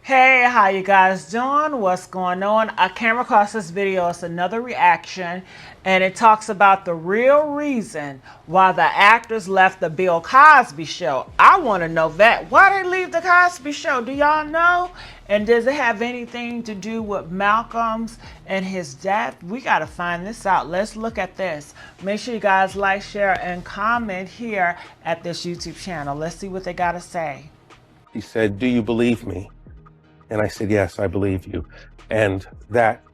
Hey, how you guys doing? What's going on? I came across this video. It's another reaction, and it talks about the real reason why the actors left the Bill Cosby show. I want to know that. Why did they leave the Cosby show? Do y'all know? And does it have anything to do with Malcolm's and his death? We got to find this out. Let's look at this. Make sure you guys like, share, and comment here at this YouTube channel. Let's see what they got to say. He said, "Do you believe me?" And I said, "Yes, I believe you." And that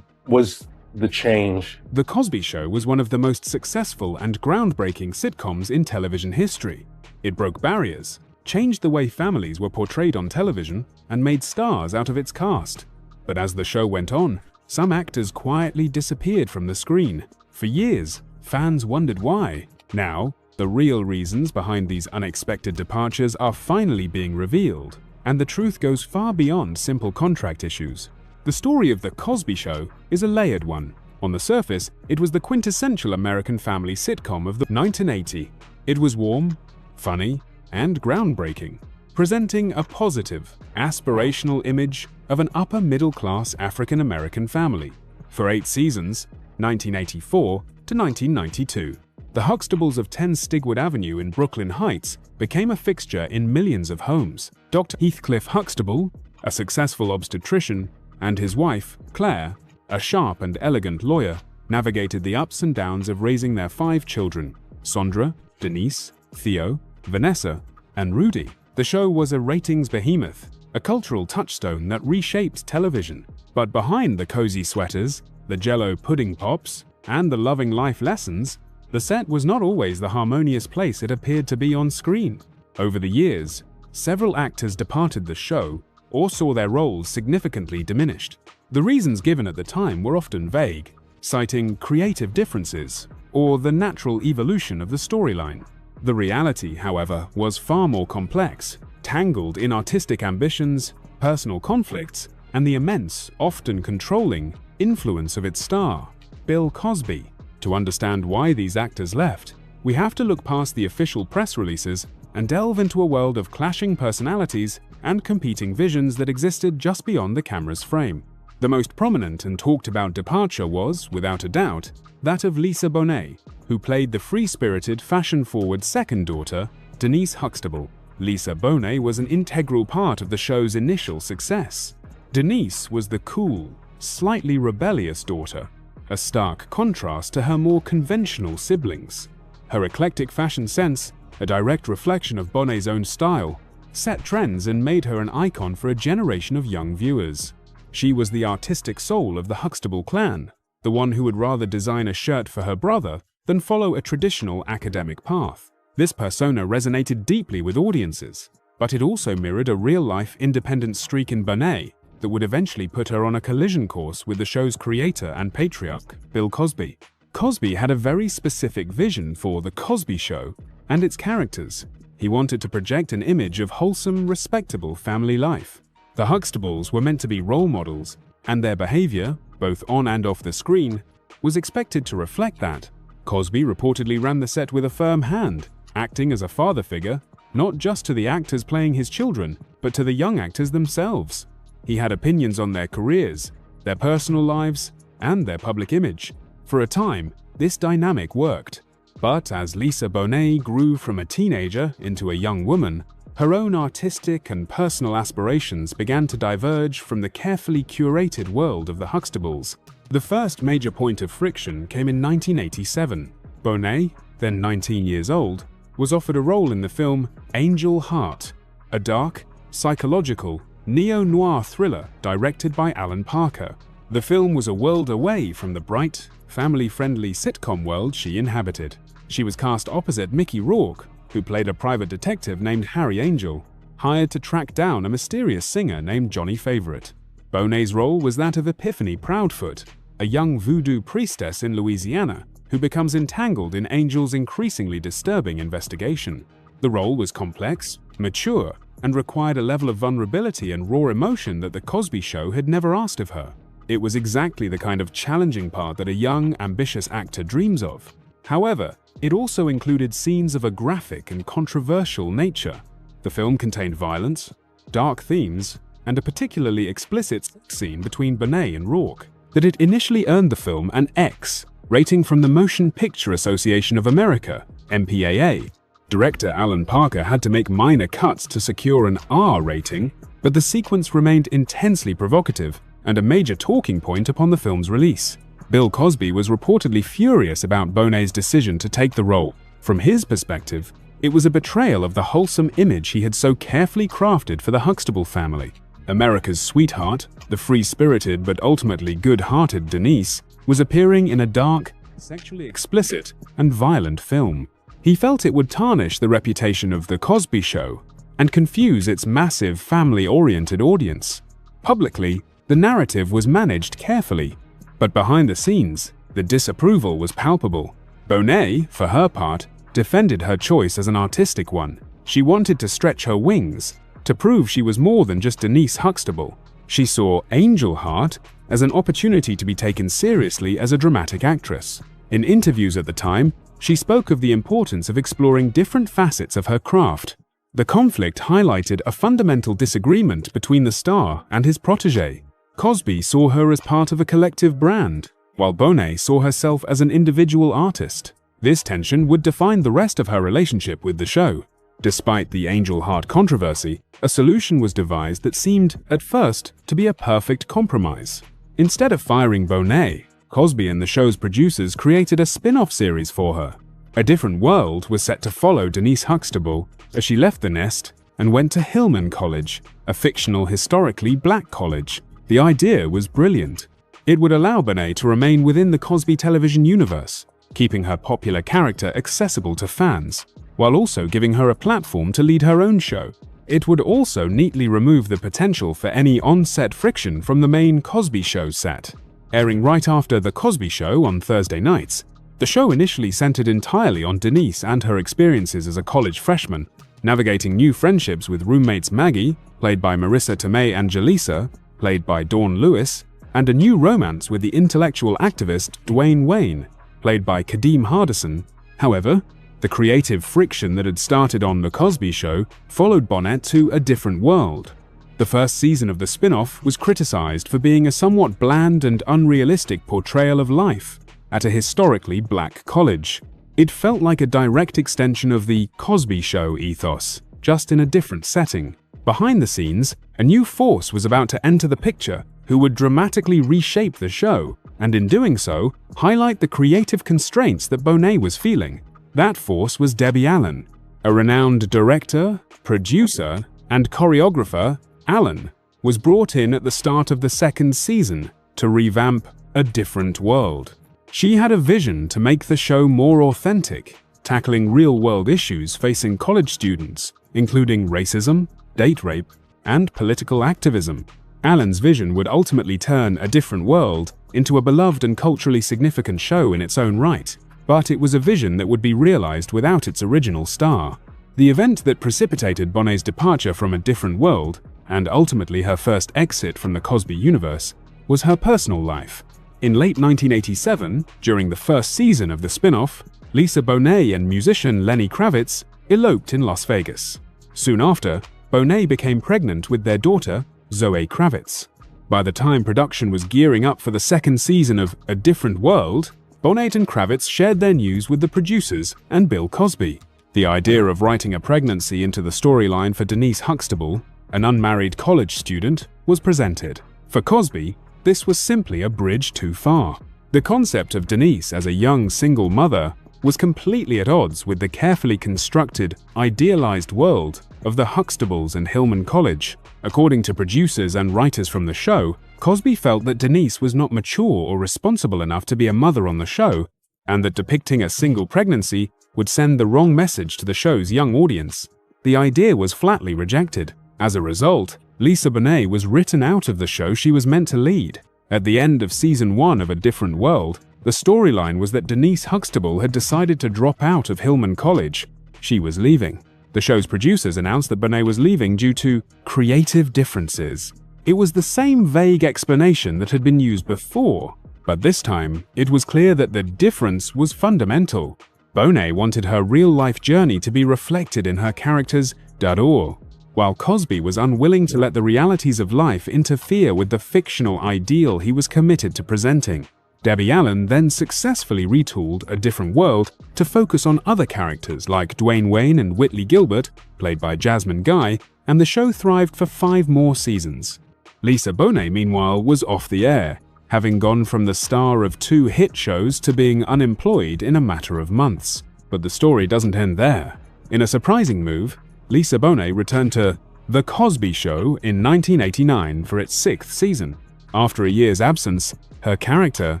was the change. The Cosby Show was one of the most successful and groundbreaking sitcoms in television history. It broke barriers, changed the way families were portrayed on television, and made stars out of its cast. But as the show went on, some actors quietly disappeared from the screen. For years, fans wondered why. Now, the real reasons behind these unexpected departures are finally being revealed. And the truth goes far beyond simple contract issues. The story of The Cosby Show is a layered one. On the surface, it was the quintessential American family sitcom of the 1980s. It was warm, funny, and groundbreaking, presenting a positive, aspirational image of an upper-middle-class African-American family. For 8 seasons, 1984 to 1992, the Huxtables of 10 Stigwood Avenue in Brooklyn Heights became a fixture in millions of homes. Dr. Heathcliff Huxtable, a successful obstetrician, and his wife, Claire, a sharp and elegant lawyer, navigated the ups and downs of raising their 5 children: Sondra, Denise, Theo, Vanessa, and Rudy. The show was a ratings behemoth, a cultural touchstone that reshaped television. But behind the cozy sweaters, the Jell-O pudding pops, and the loving life lessons, the set was not always the harmonious place it appeared to be on screen. Over the years, several actors departed the show or saw their roles significantly diminished. The reasons given at the time were often vague, citing creative differences or the natural evolution of the storyline. The reality, however, was far more complex, tangled in artistic ambitions, personal conflicts, and the immense, often controlling, influence of its star, Bill Cosby. To understand why these actors left, we have to look past the official press releases and delve into a world of clashing personalities and competing visions that existed just beyond the camera's frame. The most prominent and talked about departure was, without a doubt, that of Lisa Bonet, who played the free-spirited, fashion-forward second daughter, Denise Huxtable. Lisa Bonet was an integral part of the show's initial success. Denise was the cool, slightly rebellious daughter, a stark contrast to her more conventional siblings. Her eclectic fashion sense, a direct reflection of Bonnet's own style, set trends and made her an icon for a generation of young viewers. She was the artistic soul of the Huxtable clan, the one who would rather design a shirt for her brother than follow a traditional academic path. This persona resonated deeply with audiences, but it also mirrored a real-life independent streak in Bonet that would eventually put her on a collision course with the show's creator and patriarch, Bill Cosby. Cosby had a very specific vision for The Cosby Show and its characters. He wanted to project an image of wholesome, respectable family life. The Huxtables were meant to be role models, and their behavior, both on and off the screen, was expected to reflect that. Cosby reportedly ran the set with a firm hand, acting as a father figure, not just to the actors playing his children, but to the young actors themselves. He had opinions on their careers, their personal lives, and their public image. For a time, this dynamic worked. But as Lisa Bonet grew from a teenager into a young woman, her own artistic and personal aspirations began to diverge from the carefully curated world of the Huxtables. The first major point of friction came in 1987. Bonet, then 19 years old, was offered a role in the film Angel Heart, a dark, psychological, neo-noir thriller directed by Alan Parker. The film was a world away from the bright, family-friendly sitcom world she inhabited. She was cast opposite Mickey Rourke, who played a private detective named Harry Angel, hired to track down a mysterious singer named Johnny Favorite. Bonet's role was that of Epiphany Proudfoot, a young voodoo priestess in Louisiana who becomes entangled in Angel's increasingly disturbing investigation. The role was complex, mature, and required a level of vulnerability and raw emotion that The Cosby Show had never asked of her. It was exactly the kind of challenging part that a young, ambitious actor dreams of. However, it also included scenes of a graphic and controversial nature. The film contained violence, dark themes, and a particularly explicit scene between Bonet and Rourke that it initially earned the film an X rating from the Motion Picture Association of America, MPAA. Director Alan Parker had to make minor cuts to secure an R rating, but the sequence remained intensely provocative and a major talking point upon the film's release. Bill Cosby was reportedly furious about Bonet's decision to take the role. From his perspective, it was a betrayal of the wholesome image he had so carefully crafted for the Huxtable family. America's sweetheart, the free-spirited but ultimately good-hearted Denise, was appearing in a dark, sexually explicit, and violent film. He felt it would tarnish the reputation of The Cosby Show and confuse its massive family-oriented audience. Publicly, the narrative was managed carefully, but behind the scenes, the disapproval was palpable. Bonet, for her part, defended her choice as an artistic one. She wanted to stretch her wings, to prove she was more than just Denise Huxtable. She saw Angel Heart as an opportunity to be taken seriously as a dramatic actress. In interviews at the time, she spoke of the importance of exploring different facets of her craft. The conflict highlighted a fundamental disagreement between the star and his protégé. Cosby saw her as part of a collective brand, while Bonet saw herself as an individual artist. This tension would define the rest of her relationship with the show. Despite the Angel Heart controversy, a solution was devised that seemed, at first, to be a perfect compromise. Instead of firing Bonet, Cosby and the show's producers created a spin-off series for her. A Different World was set to follow Denise Huxtable as she left the nest and went to Hillman College, a fictional historically black college. The idea was brilliant. It would allow Bonet to remain within the Cosby television universe, keeping her popular character accessible to fans, while also giving her a platform to lead her own show. It would also neatly remove the potential for any on-set friction from the main Cosby Show set. Airing right after The Cosby Show on Thursday nights, the show initially centered entirely on Denise and her experiences as a college freshman, navigating new friendships with roommates Maggie, played by Marissa Tomei, and Jaleesa, played by Dawn Lewis, and a new romance with the intellectual activist Dwayne Wayne, played by Kadeem Hardison. However, the creative friction that had started on The Cosby Show followed Bonet to A Different World. The first season of the spin-off was criticized for being a somewhat bland and unrealistic portrayal of life at a historically black college. It felt like a direct extension of the Cosby Show ethos, just in a different setting. Behind the scenes, a new force was about to enter the picture who would dramatically reshape the show, and in doing so, highlight the creative constraints that Bonet was feeling. That force was Debbie Allen. A renowned director, producer, and choreographer, Allen was brought in at the start of the second season to revamp A Different World. She had a vision to make the show more authentic, tackling real-world issues facing college students, including racism, date rape, and political activism. Allen's vision would ultimately turn A Different World into a beloved and culturally significant show in its own right, but it was a vision that would be realized without its original star. The event that precipitated Bonet's departure from A Different World, and ultimately her first exit from the Cosby universe, was her personal life. In late 1987, during the first season of the spin-off, Lisa Bonet and musician Lenny Kravitz eloped in Las Vegas. Soon after, Bonet became pregnant with their daughter, Zoe Kravitz. By the time production was gearing up for the second season of A Different World, Bonet and Kravitz shared their news with the producers and Bill Cosby. The idea of writing a pregnancy into the storyline for Denise Huxtable, an unmarried college student, was presented. For Cosby, this was simply a bridge too far. The concept of Denise as a young single mother was completely at odds with the carefully constructed, idealized world of the Huxtables and Hillman College. According to producers and writers from the show, Cosby felt that Denise was not mature or responsible enough to be a mother on the show, and that depicting a single pregnancy would send the wrong message to the show's young audience. The idea was flatly rejected. As a result, Lisa Bonet was written out of the show she was meant to lead. At the end of season 1 of A Different World, the storyline was that Denise Huxtable had decided to drop out of Hillman College. She was leaving. The show's producers announced that Bonet was leaving due to creative differences. It was the same vague explanation that had been used before, but this time it was clear that the difference was fundamental. Bonet wanted her real-life journey to be reflected in her character's d'ador. while Cosby was unwilling to let the realities of life interfere with the fictional ideal he was committed to presenting. Debbie Allen then successfully retooled A Different World to focus on other characters like Dwayne Wayne and Whitley Gilbert, played by Jasmine Guy, and the show thrived for 5 more seasons. Lisa Bonet, meanwhile, was off the air, having gone from the star of 2 hit shows to being unemployed in a matter of months. But the story doesn't end there. In a surprising move, Lisa Bonet returned to The Cosby Show in 1989 for its 6th season. After a year's absence, her character,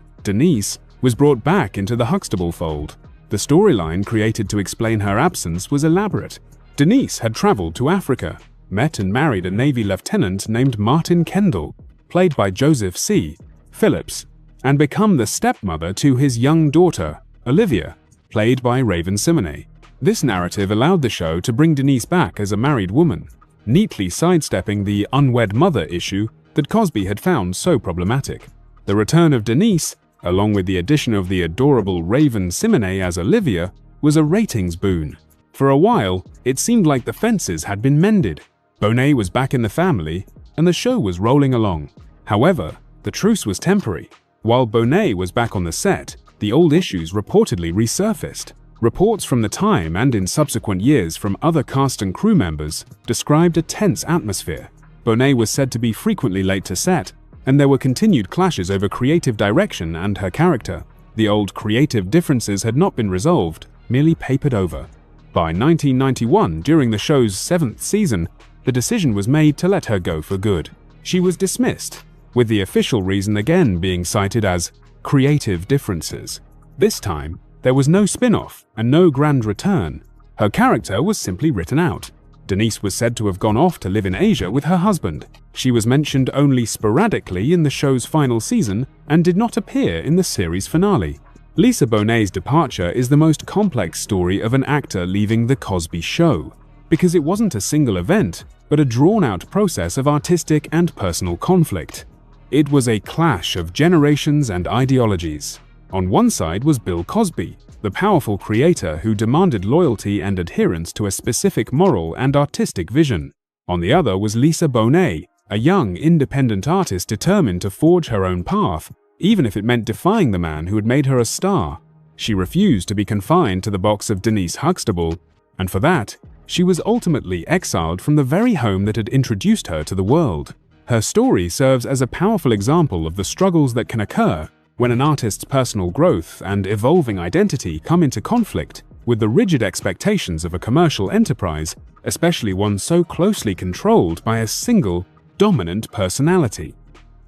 Denise, was brought back into the Huxtable fold. The storyline created to explain her absence was elaborate. Denise had traveled to Africa, met and married a Navy lieutenant named Martin Kendall, played by Joseph C. Phillips, and become the stepmother to his young daughter, Olivia, played by Raven Simonet. This narrative allowed the show to bring Denise back as a married woman, neatly sidestepping the unwed mother issue that Cosby had found so problematic. The return of Denise, along with the addition of the adorable Raven Simonet as Olivia, was a ratings boon. For a while, it seemed like the fences had been mended. Bonet was back in the family, and the show was rolling along. However, the truce was temporary. While Bonet was back on the set, the old issues reportedly resurfaced. Reports from the time and in subsequent years from other cast and crew members described a tense atmosphere. Bonet was said to be frequently late to set, and there were continued clashes over creative direction and her character. The old creative differences had not been resolved, merely papered over. By 1991, during the show's 7th season, the decision was made to let her go for good. She was dismissed, with the official reason again being cited as creative differences. This time, there was no spin-off and no grand return. Her character was simply written out. Denise was said to have gone off to live in Asia with her husband. She was mentioned only sporadically in the show's final season and did not appear in the series finale. Lisa Bonet's departure is the most complex story of an actor leaving The Cosby Show, because it wasn't a single event, but a drawn-out process of artistic and personal conflict. It was a clash of generations and ideologies. On one side was Bill Cosby, the powerful creator who demanded loyalty and adherence to a specific moral and artistic vision. On the other was Lisa Bonet, a young, independent artist determined to forge her own path, even if it meant defying the man who had made her a star. She refused to be confined to the box of Denise Huxtable, and for that, she was ultimately exiled from the very home that had introduced her to the world. Her story serves as a powerful example of the struggles that can occur when an artist's personal growth and evolving identity come into conflict with the rigid expectations of a commercial enterprise, especially one so closely controlled by a single, dominant personality.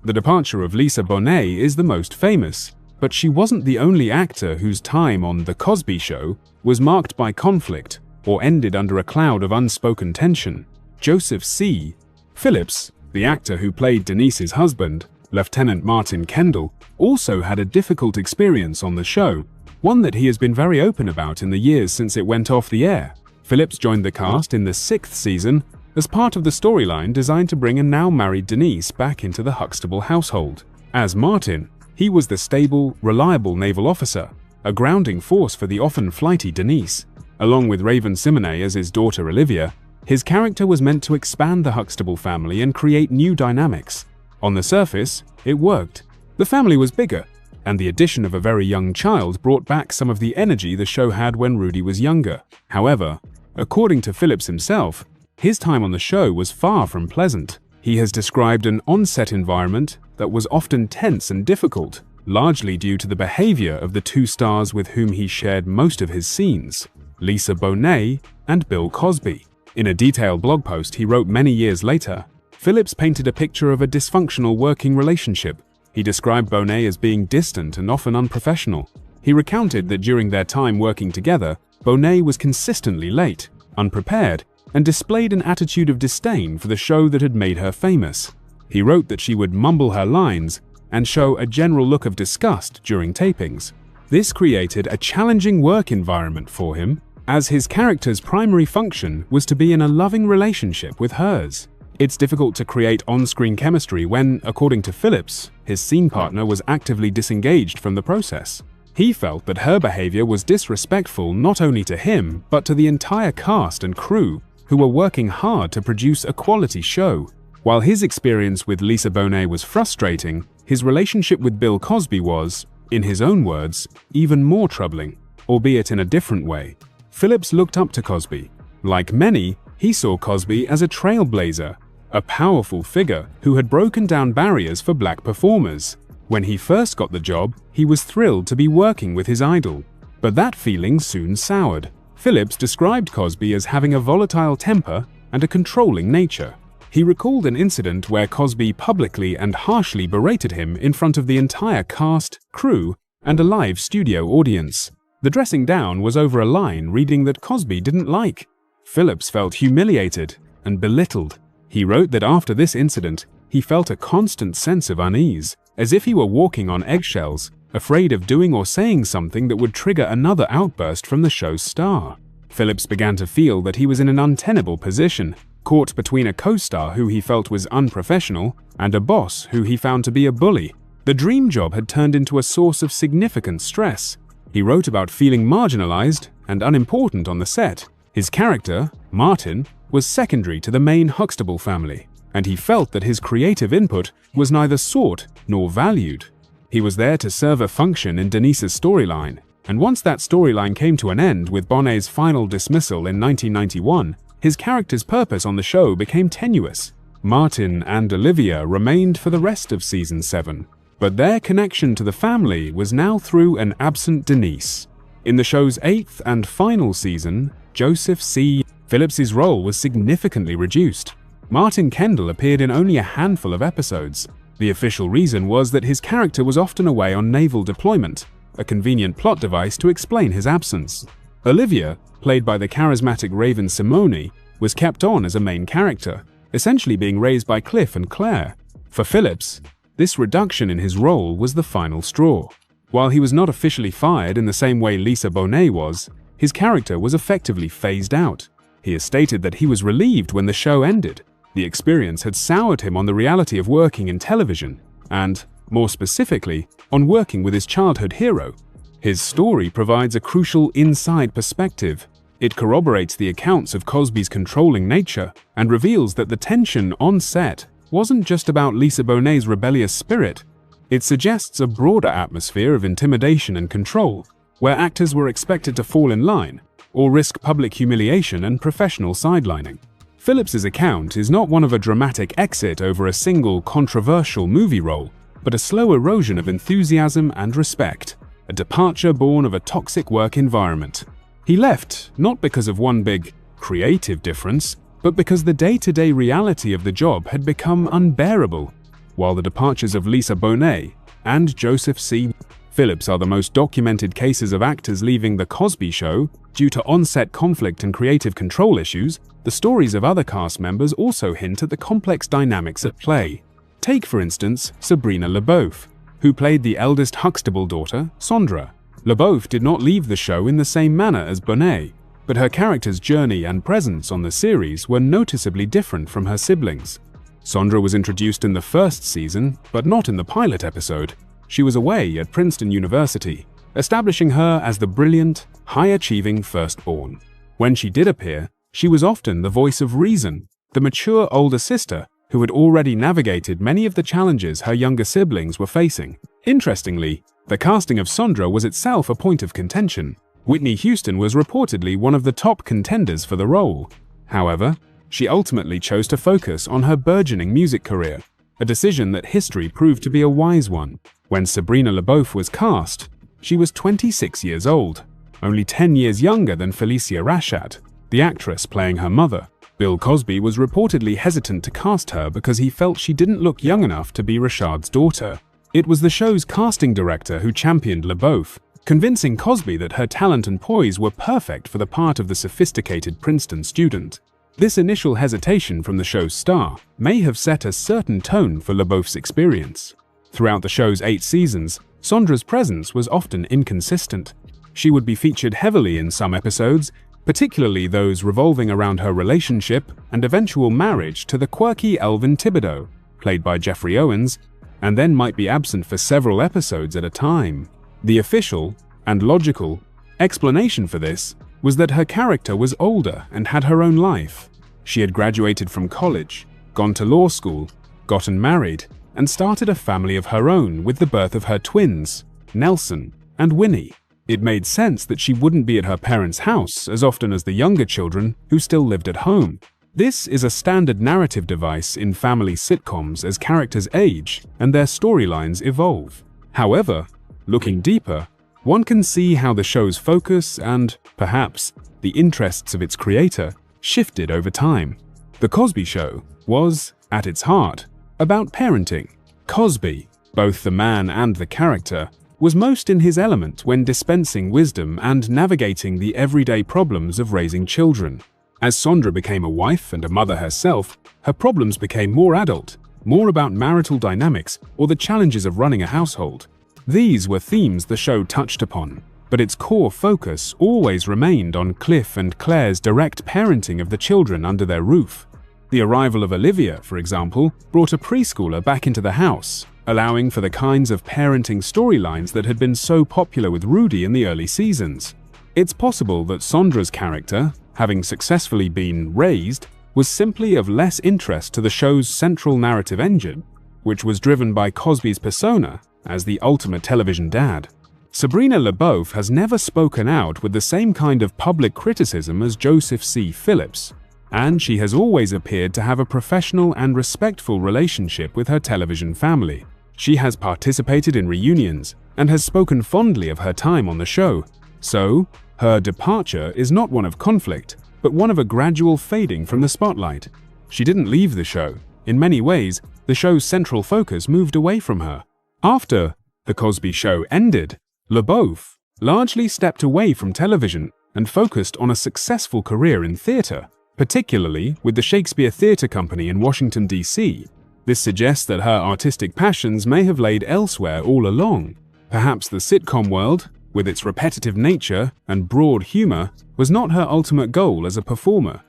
The departure of Lisa Bonet is the most famous, but she wasn't the only actor whose time on The Cosby Show was marked by conflict or ended under a cloud of unspoken tension. Joseph C. Phillips, the actor who played Denise's husband, Lieutenant Martin Kendall, also had a difficult experience on the show, one that he has been very open about in the years since it went off the air. Phillips joined the cast in the 6th season as part of the storyline designed to bring a now-married Denise back into the Huxtable household. As Martin, he was the stable, reliable naval officer, a grounding force for the often flighty Denise. Along with Raven Simonet as his daughter Olivia, his character was meant to expand the Huxtable family and create new dynamics. On the surface, it worked. The family was bigger, and the addition of a very young child brought back some of the energy the show had when Rudy was younger. However, according to Phillips himself, his time on the show was far from pleasant. He has described an on-set environment that was often tense and difficult, largely due to the behavior of the 2 stars with whom he shared most of his scenes, Lisa Bonet and Bill Cosby. In a detailed blog post he wrote many years later, Phillips painted a picture of a dysfunctional working relationship. He described Bonet as being distant and often unprofessional. He recounted that during their time working together, Bonet was consistently late, unprepared, and displayed an attitude of disdain for the show that had made her famous. He wrote that she would mumble her lines and show a general look of disgust during tapings. This created a challenging work environment for him, as his character's primary function was to be in a loving relationship with hers. It's difficult to create on-screen chemistry when, according to Phillips, his scene partner was actively disengaged from the process. He felt that her behavior was disrespectful not only to him, but to the entire cast and crew, who were working hard to produce a quality show. While his experience with Lisa Bonet was frustrating, his relationship with Bill Cosby was, in his own words, even more troubling, albeit in a different way. Phillips looked up to Cosby. Like many, he saw Cosby as a trailblazer, a powerful figure who had broken down barriers for black performers. When he first got the job, he was thrilled to be working with his idol. But that feeling soon soured. Phillips described Cosby as having a volatile temper and a controlling nature. He recalled an incident where Cosby publicly and harshly berated him in front of the entire cast, crew, and a live studio audience. The dressing down was over a line reading that Cosby didn't like. Phillips felt humiliated and belittled. He wrote that after this incident, he felt a constant sense of unease, as if he were walking on eggshells, afraid of doing or saying something that would trigger another outburst from the show's star. Phillips began to feel that he was in an untenable position, caught between a co-star who he felt was unprofessional and a boss who he found to be a bully. The dream job had turned into a source of significant stress. He wrote about feeling marginalized and unimportant on the set. His character, Martin, was secondary to the main Huxtable family, and he felt that his creative input was neither sought nor valued. He was there to serve a function in Denise's storyline, and once that storyline came to an end with Bonet's final dismissal in 1991, his character's purpose on the show became tenuous. Martin and Olivia remained for the rest of season 7, but their connection to the family was now through an absent Denise. In the show's 8th and final season, Joseph C. Phillips's role was significantly reduced. Martin Kendall appeared in only a handful of episodes. The official reason was that his character was often away on naval deployment, a convenient plot device to explain his absence. Olivia, played by the charismatic Raven Simone, was kept on as a main character, essentially being raised by Cliff and Claire. For Phillips, this reduction in his role was the final straw. While he was not officially fired in the same way Lisa Bonet was, his character was effectively phased out. He has stated that he was relieved when the show ended. The experience had soured him on the reality of working in television, and, more specifically, on working with his childhood hero. His story provides a crucial inside perspective. It corroborates the accounts of Cosby's controlling nature and reveals that the tension on set wasn't just about Lisa Bonet's rebellious spirit. It suggests a broader atmosphere of intimidation and control, where actors were expected to fall in line or risk public humiliation and professional sidelining. Phillips's account is not one of a dramatic exit over a single controversial movie role, but a slow erosion of enthusiasm and respect, a departure born of a toxic work environment. He left not because of one big, creative difference, but because the day-to-day reality of the job had become unbearable. While the departures of Lisa Bonet and Joseph C. Phillips are the most documented cases of actors leaving The Cosby Show due to on-set conflict and creative control issues, the stories of other cast members also hint at the complex dynamics at play. Take, for instance, Sabrina LaBeouf, who played the eldest Huxtable daughter, Sondra. LaBeouf did not leave the show in the same manner as Bonet, but her character's journey and presence on the series were noticeably different from her siblings. Sondra was introduced in the first season, but not in the pilot episode. She was away at Princeton University, establishing her as the brilliant, high-achieving firstborn. When she did appear, she was often the voice of reason, the mature older sister who had already navigated many of the challenges her younger siblings were facing. Interestingly, the casting of Sondra was itself a point of contention. Whitney Houston was reportedly one of the top contenders for the role. However, she ultimately chose to focus on her burgeoning music career, a decision that history proved to be a wise one. When Sabrina LaBeouf was cast, she was 26 years old, only 10 years younger than Felicia Rashad, the actress playing her mother. Bill Cosby was reportedly hesitant to cast her because he felt she didn't look young enough to be Rashad's daughter. It was the show's casting director who championed LaBeouf, convincing Cosby that her talent and poise were perfect for the part of the sophisticated Princeton student. This initial hesitation from the show's star may have set a certain tone for LaBeouf's experience. Throughout the show's 8 seasons, Sondra's presence was often inconsistent. She would be featured heavily in some episodes, particularly those revolving around her relationship and eventual marriage to the quirky Elvin Thibodeau, played by Jeffrey Owens, and then might be absent for several episodes at a time. The official, and logical, explanation for this was that her character was older and had her own life. She had graduated from college, gone to law school, gotten married, and started a family of her own with the birth of her twins, Nelson and Winnie. It made sense that she wouldn't be at her parents' house as often as the younger children who still lived at home. This is a standard narrative device in family sitcoms as characters age and their storylines evolve. However, looking deeper, one can see how the show's focus and, perhaps, the interests of its creator shifted over time. The Cosby Show was, at its heart, about parenting. Cosby, both the man and the character, was most in his element when dispensing wisdom and navigating the everyday problems of raising children. As Sondra became a wife and a mother herself, her problems became more adult, more about marital dynamics or the challenges of running a household. These were themes the show touched upon, but its core focus always remained on Cliff and Claire's direct parenting of the children under their roof. The arrival of Olivia, for example, brought a preschooler back into the house, allowing for the kinds of parenting storylines that had been so popular with Rudy in the early seasons. It's possible that Sondra's character, having successfully been raised, was simply of less interest to the show's central narrative engine, which was driven by Cosby's persona as the ultimate television dad. Sabrina LaBeouf has never spoken out with the same kind of public criticism as Joseph C. Phillips, and she has always appeared to have a professional and respectful relationship with her television family. She has participated in reunions and has spoken fondly of her time on the show, so her departure is not one of conflict, but one of a gradual fading from the spotlight. She didn't leave the show. In many ways, the show's central focus moved away from her. After The Cosby Show ended, LaBeouf largely stepped away from television and focused on a successful career in theater, particularly with the Shakespeare Theatre Company in Washington, D.C. This suggests that her artistic passions may have laid elsewhere all along. Perhaps the sitcom world, with its repetitive nature and broad humor, was not her ultimate goal as a performer.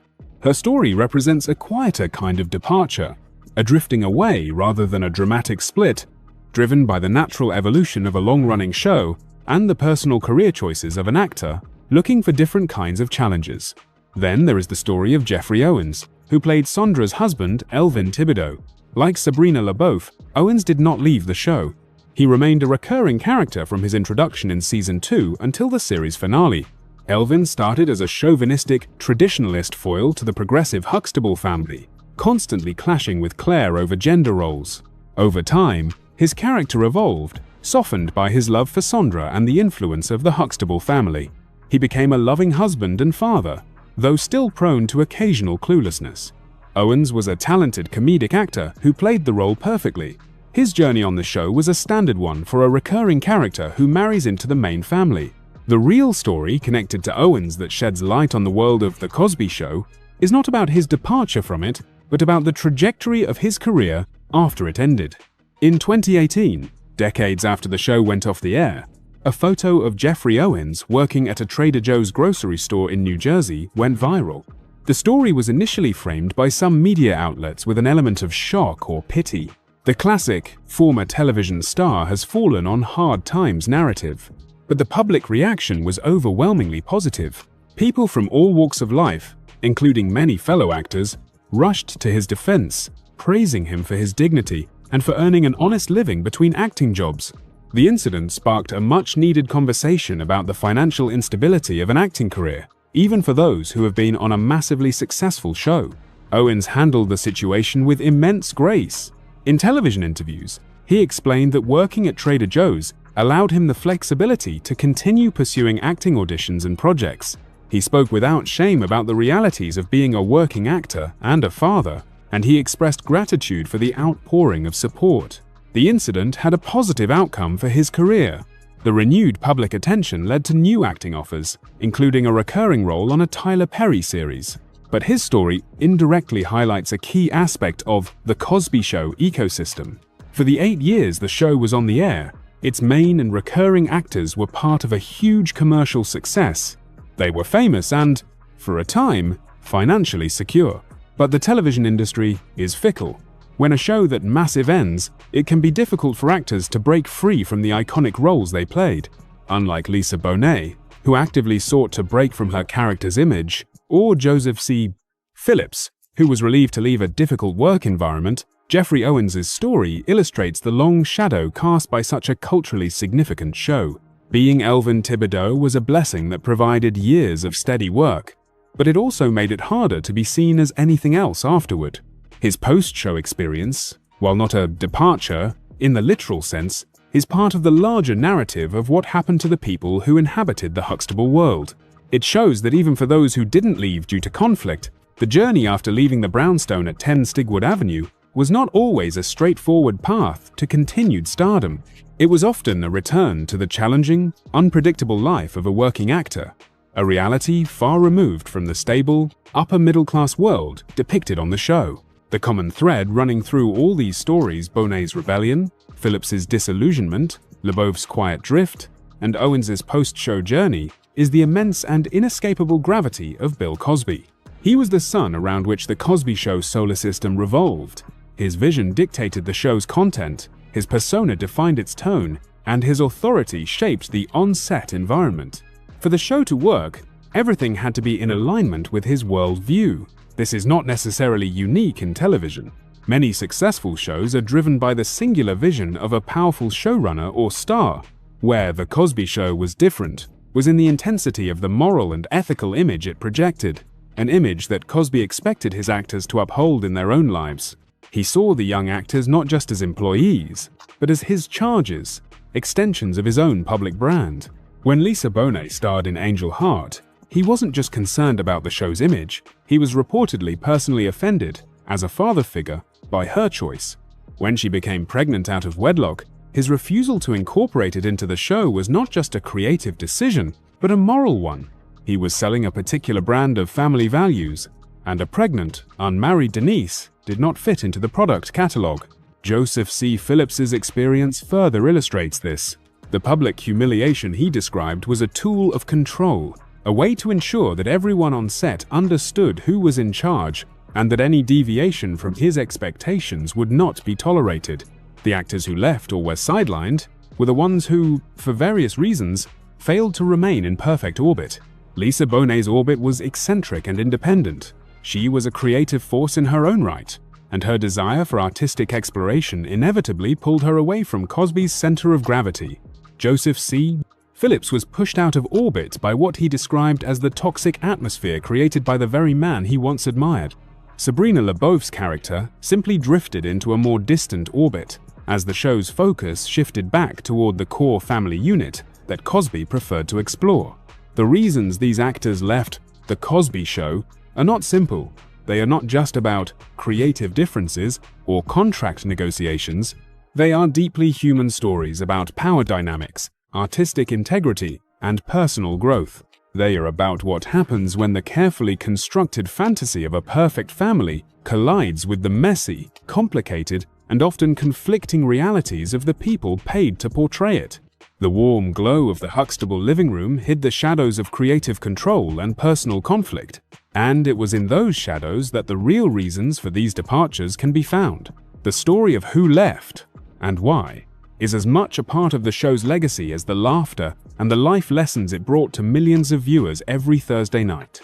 Her story represents a quieter kind of departure, a drifting away rather than a dramatic split, driven by the natural evolution of a long-running show and the personal career choices of an actor looking for different kinds of challenges. Then there is the story of Jeffrey Owens, who played Sondra's husband, Elvin Thibodeau. Like Sabrina LaBeouf, Owens did not leave the show. He remained a recurring character from his introduction in Season 2 until the series finale. Elvin started as a chauvinistic, traditionalist foil to the progressive Huxtable family, constantly clashing with Claire over gender roles. Over time, his character evolved, softened by his love for Sondra and the influence of the Huxtable family. He became a loving husband and father, though still prone to occasional cluelessness. Owens was a talented comedic actor who played the role perfectly. His journey on the show was a standard one for a recurring character who marries into the main family. The real story connected to Owens that sheds light on the world of The Cosby Show is not about his departure from it, but about the trajectory of his career after it ended. In 2018, decades after the show went off the air, a photo of Jeffrey Owens working at a Trader Joe's grocery store in New Jersey went viral. The story was initially framed by some media outlets with an element of shock or pity. The classic, former television star has fallen on hard times narrative, but the public reaction was overwhelmingly positive. People from all walks of life, including many fellow actors, rushed to his defense, praising him for his dignity and for earning an honest living between acting jobs. The incident sparked a much-needed conversation about the financial instability of an acting career, even for those who have been on a massively successful show. Owens handled the situation with immense grace. In television interviews, he explained that working at Trader Joe's allowed him the flexibility to continue pursuing acting auditions and projects. He spoke without shame about the realities of being a working actor and a father, and he expressed gratitude for the outpouring of support. The incident had a positive outcome for his career. The renewed public attention led to new acting offers, including a recurring role on a Tyler Perry series. But his story indirectly highlights a key aspect of The Cosby Show ecosystem. For the 8 years the show was on the air, its main and recurring actors were part of a huge commercial success. They were famous and, for a time, financially secure. But the television industry is fickle. When a show that massive ends, it can be difficult for actors to break free from the iconic roles they played. Unlike Lisa Bonet, who actively sought to break from her character's image, or Joseph C. Phillips, who was relieved to leave a difficult work environment, Jeffrey Owens's story illustrates the long shadow cast by such a culturally significant show. Being Elvin Thibodeau was a blessing that provided years of steady work, but it also made it harder to be seen as anything else afterward. His post-show experience, while not a departure in the literal sense, is part of the larger narrative of what happened to the people who inhabited the Huxtable world. It shows that even for those who didn't leave due to conflict, the journey after leaving the brownstone at 10 Stigwood Avenue was not always a straightforward path to continued stardom. It was often a return to the challenging, unpredictable life of a working actor, a reality far removed from the stable, upper-middle-class world depicted on the show. The common thread running through all these stories, Bonet's rebellion, Phillips's disillusionment, LeBeouf's quiet drift, and Owens's post-show journey, is the immense and inescapable gravity of Bill Cosby. He was the sun around which the Cosby Show solar system revolved. His vision dictated the show's content, his persona defined its tone, and his authority shaped the on-set environment. For the show to work, everything had to be in alignment with his worldview. This is not necessarily unique in television. Many successful shows are driven by the singular vision of a powerful showrunner or star. Where The Cosby Show was different was in the intensity of the moral and ethical image it projected, an image that Cosby expected his actors to uphold in their own lives. He saw the young actors not just as employees, but as his charges, extensions of his own public brand. When Lisa Bonet starred in Angel Heart, he wasn't just concerned about the show's image, he was reportedly personally offended, as a father figure, by her choice. When she became pregnant out of wedlock, his refusal to incorporate it into the show was not just a creative decision, but a moral one. He was selling a particular brand of family values, and a pregnant, unmarried Denise did not fit into the product catalog. Joseph C. Phillips's experience further illustrates this. The public humiliation he described was a tool of control, a way to ensure that everyone on set understood who was in charge and that any deviation from his expectations would not be tolerated. The actors who left or were sidelined were the ones who, for various reasons, failed to remain in perfect orbit. Lisa Bonet's orbit was eccentric and independent. She was a creative force in her own right, and her desire for artistic exploration inevitably pulled her away from Cosby's center of gravity. Joseph C. Phillips was pushed out of orbit by what he described as the toxic atmosphere created by the very man he once admired. Sabrina LeBeouf's character simply drifted into a more distant orbit, as the show's focus shifted back toward the core family unit that Cosby preferred to explore. The reasons these actors left The Cosby Show are not simple. They are not just about creative differences or contract negotiations. They are deeply human stories about power dynamics, artistic integrity, and personal growth. They are about what happens when the carefully constructed fantasy of a perfect family collides with the messy, complicated, and often conflicting realities of the people paid to portray it. The warm glow of the Huxtable living room hid the shadows of creative control and personal conflict, and it was in those shadows that the real reasons for these departures can be found. The story of who left and why is as much a part of the show's legacy as the laughter and the life lessons it brought to millions of viewers every Thursday night.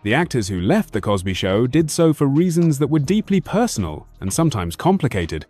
The actors who left The Cosby Show did so for reasons that were deeply personal and sometimes complicated,